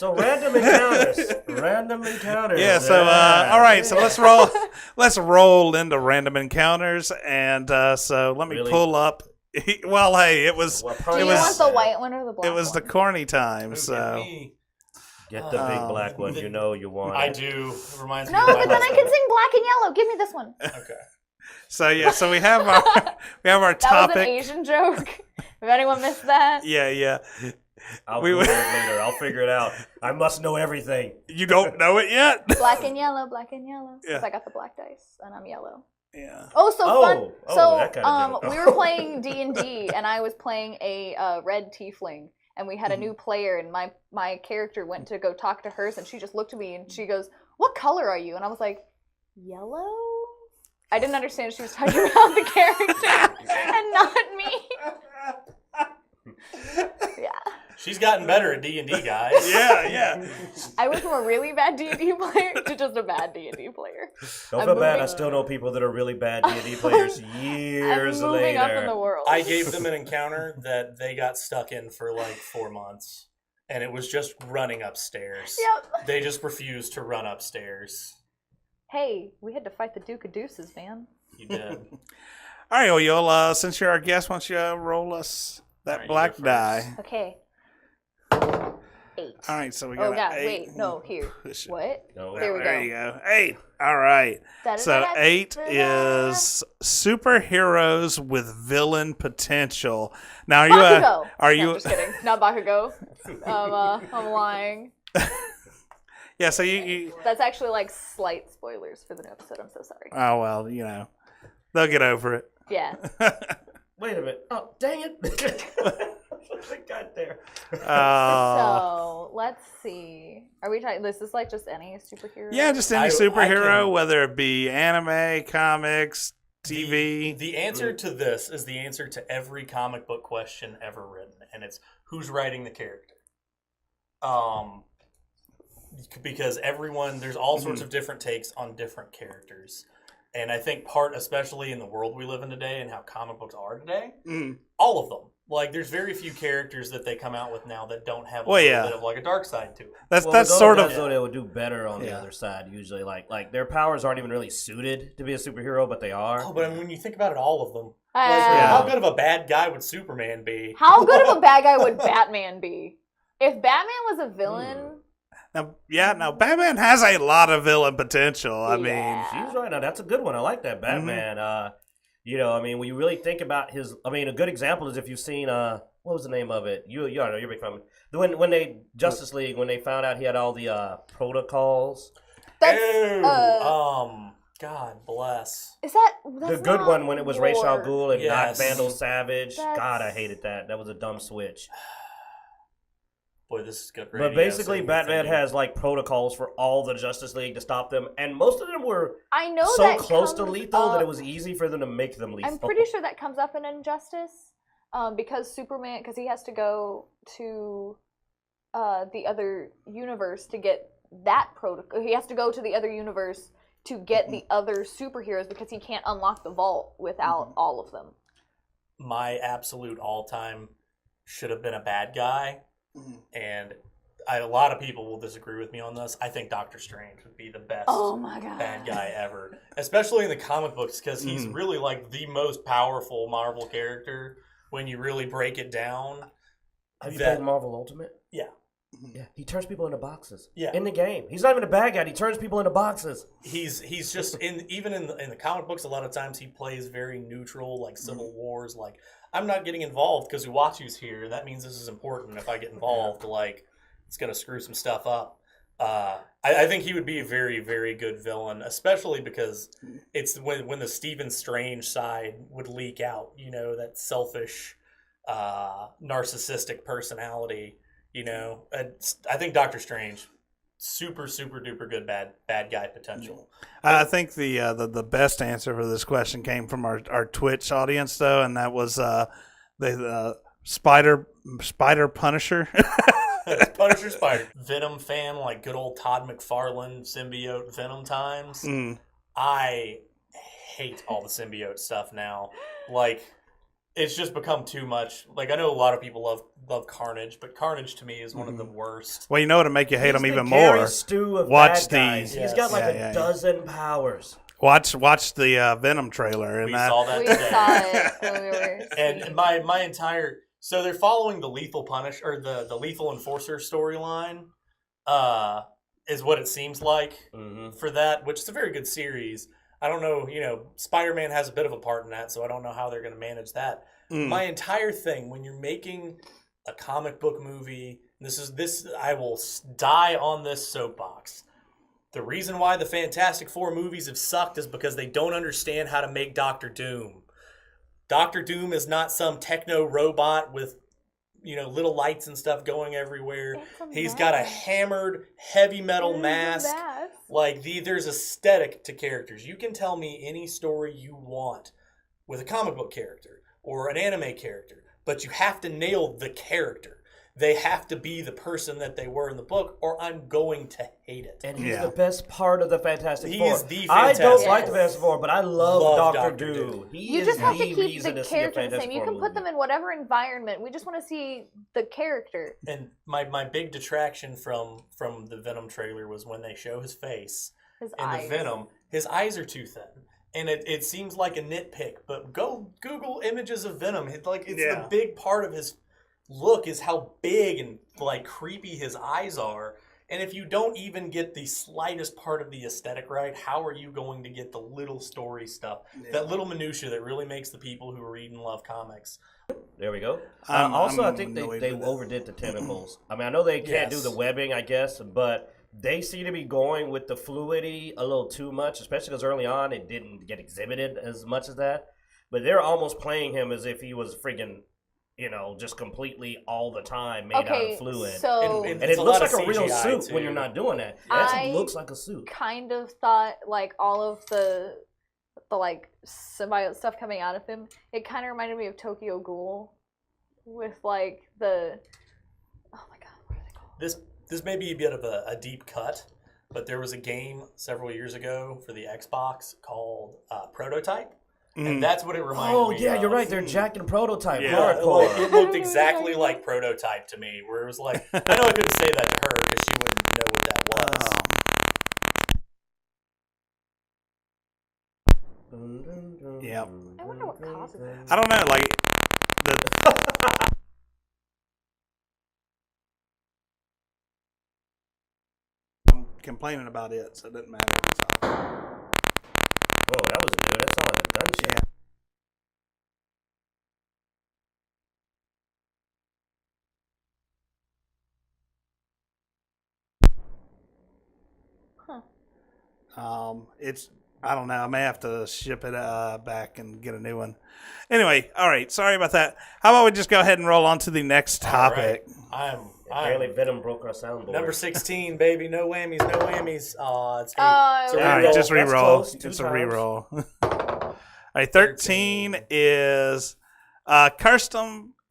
So random encounters. Random encounters. Yeah, so all right, so let's roll into random encounters, and so let me pull up. Well, hey, it was. Do you want the white one or the black one? It was the corny time, so. Get the big black one. You know you want. I do. It reminds me. No, of my but then I husband. can sing black and yellow. Give me this one. Okay. So yeah, so we have our That topic. was an Asian joke. If anyone missed that. Yeah. I'll Google it later. I'll figure it out. I must know everything. You don't know it yet? Black and yellow, black and yellow. Yeah. Because I got the black dice and I'm yellow. Yeah. Oh, so fun. that kind of joke. We were playing D&D and I was playing a red tiefling. And we had a new player, and my character went to go talk to hers, and she just looked at me, and she goes, "What color are you?" And I was like, "Yellow?" I didn't understand she was talking about the character and not me. Yeah. She's gotten better at D&D, guys. Yeah. I went from a really bad D&D player to just a bad D&D player. Don't feel bad. I still know people that are really bad D&D players years I'm moving later. up in the world. I gave them an encounter that they got stuck in for like 4 months. And it was just running upstairs. Yep. They just refused to run upstairs. Hey, we had to fight the Duke of Deuces, man. You did. All right, well, you'll since you're our guest, why don't you roll us that right, black you go first. die? Okay. 8. All right, so we got Oh, God, 8. wait. No, here. Push it. What? No, There we go. There you go. 8. All right. So 8 is superheroes with villain potential. Now, are you? Bakugo. Are No, you? I'm just kidding. Not Bakugo. I'm lying. Yeah. So you. That's actually like slight spoilers for the new episode. I'm so sorry. Oh well, they'll get over it. Yeah. Wait a minute. Oh, dang it. I got there. So let's see. Are we talking? This is like just any superhero? Yeah, just any I superhero, can- whether it be anime, comics, TV. The answer to this is the answer to every comic book question ever written, and it's who's writing the character. Because there's all sorts of different takes on different characters. And I think especially in the world we live in today and how comic books are today, all of them. Like, there's very few characters that they come out with now that don't have a little bit of like a dark side to it. That's sort of. So they would do better on the other side usually. Like their powers aren't even really suited to be a superhero, but they are. Oh, but I mean, when you think about it, all of them. Yeah. How good of a bad guy would Superman be? How good of a bad guy would Batman be? If Batman was a villain. Now Batman has a lot of villain potential. I mean, she's right. Now that's a good one. I like that Batman. When you really think about a good example is if you've seen what was the name of it? You're a big fan. When they Justice League, when they found out he had all the protocols. God bless. Is that the good one when it was Ra's al Ghul and not Vandal Savage? That's... God, I hated that. That was a dumb switch. Boy, this is good. But basically, Batman has like protocols for all the Justice League to stop them, and most of them were so close to lethal that it was easy for them to make them lethal. I'm pretty sure that comes up in Injustice, because Superman, because he has to go to the other universe to get that protocol. He has to go to the other universe to get the other superheroes because he can't unlock the vault without all of them. My absolute all-time should have been a bad guy. And a lot of people will disagree with me on this. I think Doctor Strange would be the best bad guy ever. Especially in the comic books, because he's really like the most powerful Marvel character when you really break it down. Have you played Marvel Ultimate? Yeah. Yeah, he turns people into boxes. Yeah. In the game. He's not even a bad guy. He turns people into boxes. He's just, even in the comic books, a lot of times he plays very neutral, like Civil Wars, like, I'm not getting involved because Uatu's here. That means this is important. If I get involved, like, it's going to screw some stuff up. I think he would be a very, very good villain, especially because it's when the Stephen Strange side would leak out, that selfish, narcissistic personality, I think Doctor Strange, super, super duper good bad guy potential. I think the best answer for this question came from our Twitch audience though, and that was the Spider Punisher. Punisher Spider. Venom fan, like good old Todd McFarlane symbiote Venom times. I hate all the symbiote stuff now. Like, it's just become too much. Like, I know a lot of people love Carnage, but Carnage to me is one of the worst. Well, you know what'll make you hate He's him the even Gary more? Stu of Watch bad guys. the- He's got like Yeah, a dozen powers. Watch the Venom trailer. And We that, saw that We today. saw it when we were. And my entire so they're following the Lethal Punish or the Lethal Enforcer storyline, is what it seems like for that, which is a very good series. I don't know, Spider-Man has a bit of a part in that, so I don't know how they're going to manage that. My entire thing when you're making a comic book movie, this I will die on this soapbox. The reason why the Fantastic Four movies have sucked is because they don't understand how to make Doctor Doom. Doctor Doom is not some techno robot with, little lights and stuff going everywhere. He's got a hammered heavy metal mask. Like there's aesthetic to characters. You can tell me any story you want with a comic book character or an anime character, but you have to nail the character. They have to be the person that they were in the book, or I'm going to hate it. And he's the best part of the Fantastic He Four. is the I Fantastic don't like the Four. Fantastic Four, but I love Doctor Dr. Doom. He You is just have to the keep reason the to see a character the Fantastic same. You Four can put movie. them in whatever environment. We just want to see the character. And my big detraction from the Venom trailer was when they show his face His in eyes. the Venom, his eyes are too thin. And it seems like a nitpick, but go Google images of Venom. It's the big part of his look is how big and like creepy his eyes are. And if you don't even get the slightest part of the aesthetic right, how are you going to get the little story stuff, that little minutia that really makes the people who read and love comics? There we go. I'm I think annoyed they with it. overdid the tentacles. I mean, I know they can't do the webbing, I guess, but they seem to be going with the fluidity a little too much, especially because early on it didn't get exhibited as much as that. But they're almost playing him as if he was freaking, just completely all the time made out of fluid. So and it's it a looks lot like of a real CGI suit too. when you're not doing that. It I actually looks like a suit. kind of thought like all of the like symbiote stuff coming out of him, it kind of reminded me of Tokyo Ghoul with like the oh my god, what are they called? This may be a bit of a deep cut, but there was a game several years ago for the Xbox called Prototype. And that's what it reminded me of. Oh, yeah, you're right. They're jacking Prototype. Yeah. Hardcore. Like, it looked exactly like Prototype to me, where it was like, I know I couldn't say that to her because she wouldn't know what that was. Yeah. I wonder what causes it. I don't know. Like I'm complaining about it, so it doesn't matter. So. Whoa, that was good. That sounded like a gunshot. It's I don't know. I may have to ship it back and get a new one. Anyway, all right. Sorry about that. How about we just go ahead and roll on to the next topic? Right. Apparently Venom broke our soundboard. Number 16, baby. No whammies, no whammies. It's a All right, reroll. just That's re-roll. close. Two It's a times. re-roll. All right, 13 is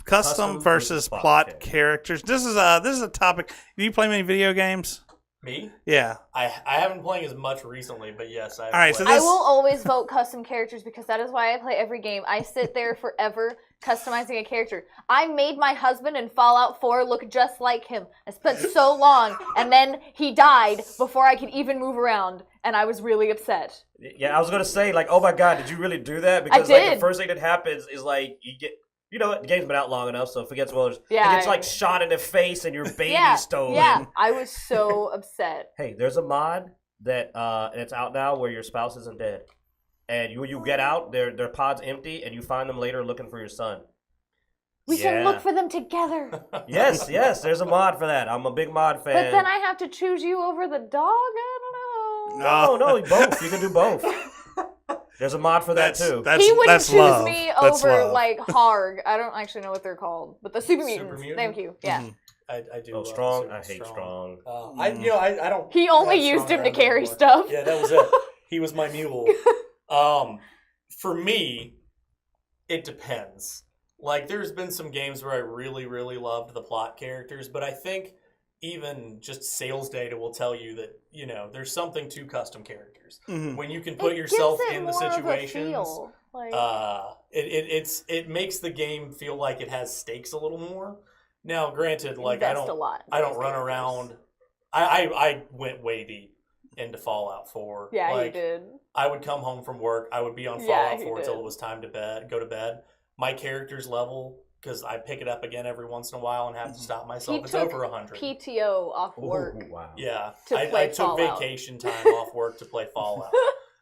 custom versus plot plot characters. This is a topic. Do you play many video games? Me? Yeah. I haven't been playing as much recently, but yes. All right, so I this- will always vote custom characters because that is why I play every game. I sit there forever customizing a character. I made my husband in Fallout 4 look just like him. I spent so long, and then he died before I could even move around, and I was really upset. Yeah, I was gonna say like, oh my god, did you really do that? I Because like the did. first thing that happens is like you get, what, the game's been out long enough, so forget spoilers. Yeah, It gets like shot in the face and your baby stolen. Yeah, I was so upset. Hey, there's a mod that it's out now where your spouse isn't dead, and you get out, their pod's empty, and you find them later looking for your son. We can look for them together. Yes, there's a mod for that. I'm a big mod fan. But then I have to choose you over the dog? I don't know. No, both. You can do both. There's a mod for that too. He wouldn't that's choose love. me That's over love. like Harg. I don't actually know what they're called, but the Super Super Mutants. Mutant? Thank you. Yeah. I do. Oh, love strong. Super I hate strong. I don't. He only have used Strong him to around carry anymore. stuff. Yeah, that was it. He was my mule. For me, it depends. Like, there's been some games where I really, really loved the plot characters, but I think even just sales data will tell you that, there's something to custom characters. Mhm. When you can put It yourself gives it in the more of a situations. feel. Like, it makes the game feel like it has stakes a little more. Now, granted, like invest a lot. I don't run around. I went way deep into Fallout 4. Yeah, like, you did. I would come home from work. I would be on Yeah, Fallout 4 he until did. it was time to go to bed. My character's level, because I pick it up again every once in a while and have to stop myself. It's took over 100. PTO off work. Ooh, wow. Yeah, to I play took Fallout. vacation time off work to play Fallout.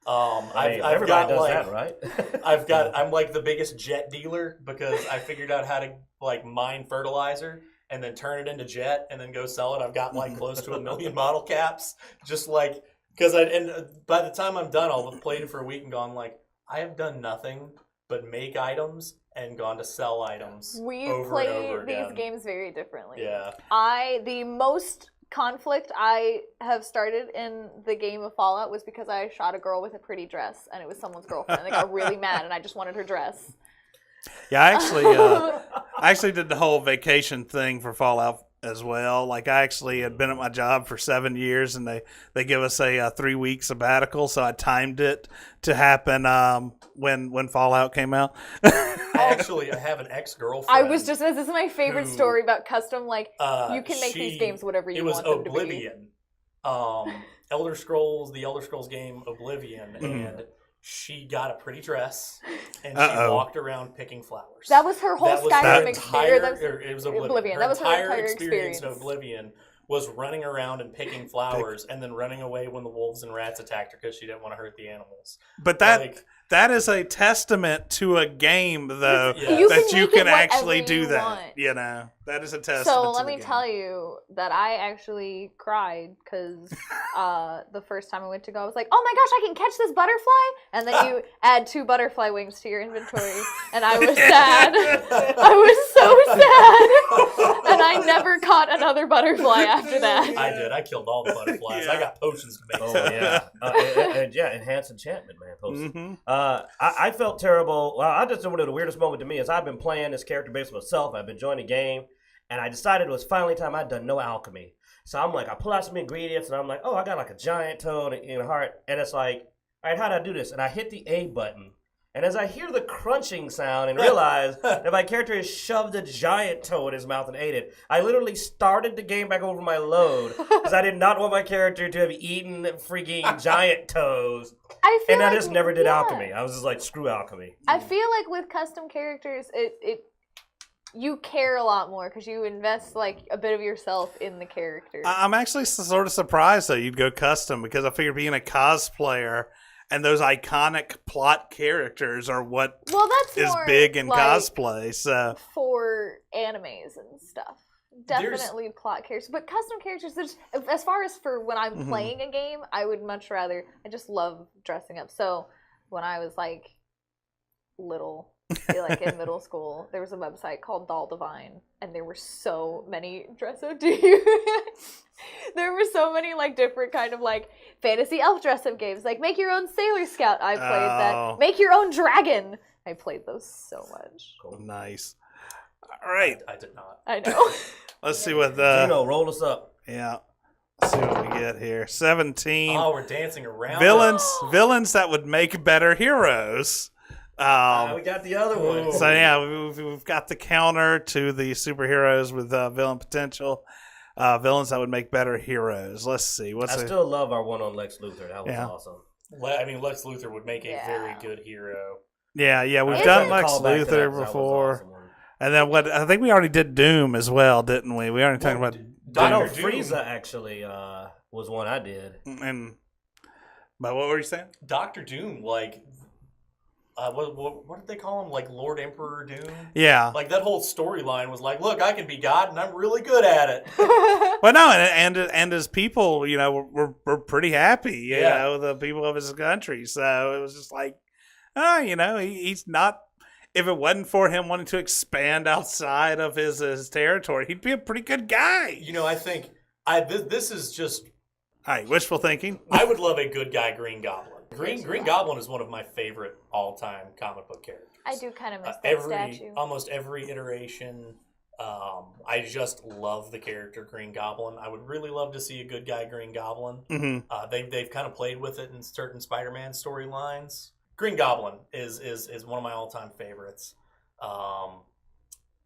I've Everybody got does like that, right? I'm like the biggest jet dealer because I figured out how to like mine fertilizer and then turn it into jet and then go sell it. I've got like close to 1 million bottle caps, just like because by the time I'm done, I'll have played it for a week and gone like I have done nothing but make items and gone to sell items. We over play and over these again. games very differently. Yeah. The most conflict I have started in the game of Fallout was because I shot a girl with a pretty dress and it was someone's girlfriend and they got really mad and I just wanted her dress. Yeah, I actually did the whole vacation thing for Fallout as well. Like I actually had been at my job for 7 years, and they give us a 3-week sabbatical, so I timed it to happen when Fallout came out. Actually, I have an ex-girlfriend. I was just, this is my favorite who, story about custom, like, you can make these she- games whatever you It was want them to be. Oblivion. The Elder Scrolls game Oblivion, and she got a pretty dress, and she walked around picking flowers. That was her whole That was Skyrim her experience. It was Oblivion. Oblivion. Her That was her entire entire experience experience. in Oblivion was running around and picking flowers, and then running away when the wolves and rats attacked her because she didn't want to hurt the animals. But that is a testament to a game, though, Yeah. You that can you make it can actually whatever do you that. want. You know, that is a testament. So to let the me game. tell you that I actually cried because the first time I went to go, I was like, "Oh my gosh, I can catch this butterfly!" And then you add 2 butterfly wings to your inventory, and I was sad. I was so sad, and I never caught another butterfly after that. I did. I killed all the butterflies. Yeah. I got potions to make. Oh yeah, and yeah, enhanced enchantment, man. Post. Mhm. I felt terrible. Well, I just remember the weirdest moment to me is I've been playing this character based on myself. I've been enjoying the game, and I decided it was finally time I'd done no alchemy. So I'm like, I pull out some ingredients, and I'm like, oh, I got like a giant toad in a heart, and it's like, all right, how do I do this? And I hit the A button, and as I hear the crunching sound and realize that my character has shoved a giant toe in his mouth and ate it, I literally started the game back over my load because I did not want my character to have eaten freaking giant toes. I feel And I like, just never did yeah. alchemy. I was just like, screw alchemy. I feel like with custom characters, it you care a lot more because you invest like a bit of yourself in the character. I'm actually sort of surprised that you'd go custom, because I figured being a cosplayer and those iconic plot characters are what Well, that's is more big in like, cosplay. So for animes and stuff. Definitely plot characters, but custom characters. As far as for when I'm playing a game, I would much rather. I just love dressing up. So when I was like little, like in middle school, there was a website called Doll Divine, and there were so many dress up. There were so many like different kind of like fantasy elf dress up games. Like make your own Sailor Scout. I played Oh. that. Make your own dragon. I played those so much. nice. All right, I did not. I know. let's see what Roll us up. yeah. Let's see what we get here. 17 Oh, we're dancing around. villains that would make better heroes. We got the other one. So yeah, we've got the counter to the superheroes with villain potential. Villains that would make better heroes. Let's see. I still love our one on Lex Luthor. That was awesome. I mean, Lex Luthor would make a Yeah. very good hero. Yeah, we've Isn't- done Lex Call back to that, Luthor 'cause that was before, awesome one. and then what? I think we already did Doom as well, didn't we? We already talked about I know Dr. Doom. Frieza actually was one I did. and. But what were you saying? Doctor Doom, like, what did they call him? Like Lord Emperor Doom? Yeah. Like that whole storyline was like, look, I can be God and I'm really good at it. Well, no, and his people, were pretty happy. You Yeah. know, the people of his country. So it was just like, he's not. If it wasn't for him wanting to expand outside of his territory, he'd be a pretty good guy. I think this is just. All right, wishful thinking. I would love a good guy Green Goblin. Green Goblin is one of my favorite all-time comic book characters. I do kind of miss that statue. Almost every iteration. I just love the character Green Goblin. I would really love to see a good guy Green Goblin. Mm-hmm. They've kind of played with it in certain Spider-Man storylines. Green Goblin is one of my all-time favorites.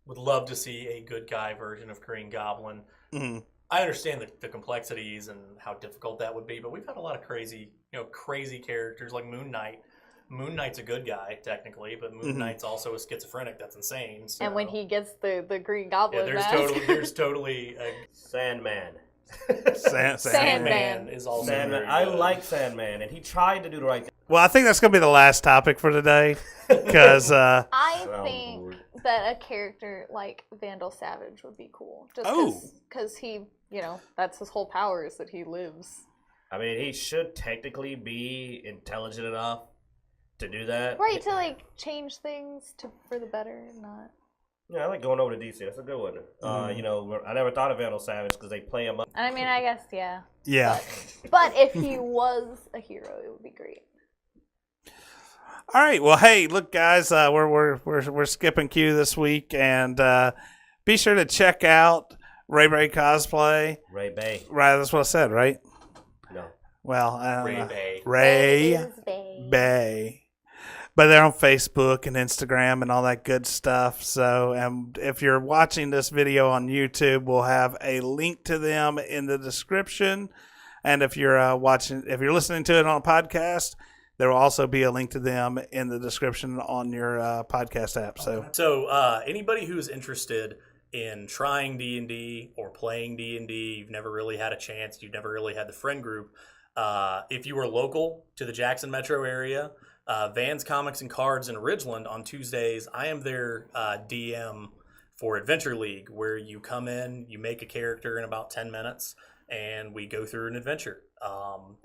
Would love to see a good guy version of Green Goblin. Mm-hmm. I understand the complexities and how difficult that would be, but we've had a lot of crazy characters like Moon Knight. Moon Knight's a good guy technically, but Moon Knight's also a schizophrenic. That's insane. So. And when he gets the Green Goblin there's totally a Sandman. Sandman is also Sandman. I like Sandman, and he tried to do the right thing. Well, I think that's going to be the last topic for today, because I think that a character like Vandal Savage would be cool. Just because he, that's his whole power is that he lives. I mean, he should technically be intelligent enough to do that. Right, to change things for the better, not. Yeah, I like going over to DC. That's a good one. I never thought of Vandal Savage because they play him up. I mean, I guess, yeah. Yeah. But if he was a hero, it would be great. All right. Well, hey, look, guys, we're skipping Q this week, and be sure to check out RaeBae Cosplay. RaeBae. Right, that's what I said, right? No. Well, I don't know. RaeBae. RaeBae. But they're on Facebook and Instagram and all that good stuff. So, if you're watching this video on YouTube, we'll have a link to them in the description. And if you're listening to it on a podcast, there will also be a link to them in the description on your podcast app. So anybody who's interested in trying D&D or playing D&D, you've never really had a chance, you've never really had the friend group. If you are local to the Jackson metro area, Vans Comics and Cards in Ridgeland on Tuesdays, I am their DM for Adventure League, where you come in, you make a character in about 10 minutes, and we go through an adventure.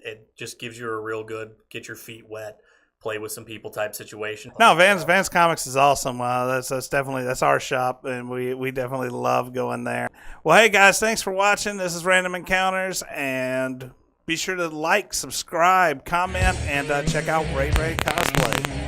It just gives you a real good get your feet wet, play with some people type situation. No, Vans Comics is awesome. That's our shop, and we definitely love going there. Well, hey guys, thanks for watching. This is Random Encounters, and be sure to like, subscribe, comment, and check out RaeBae Cosplay.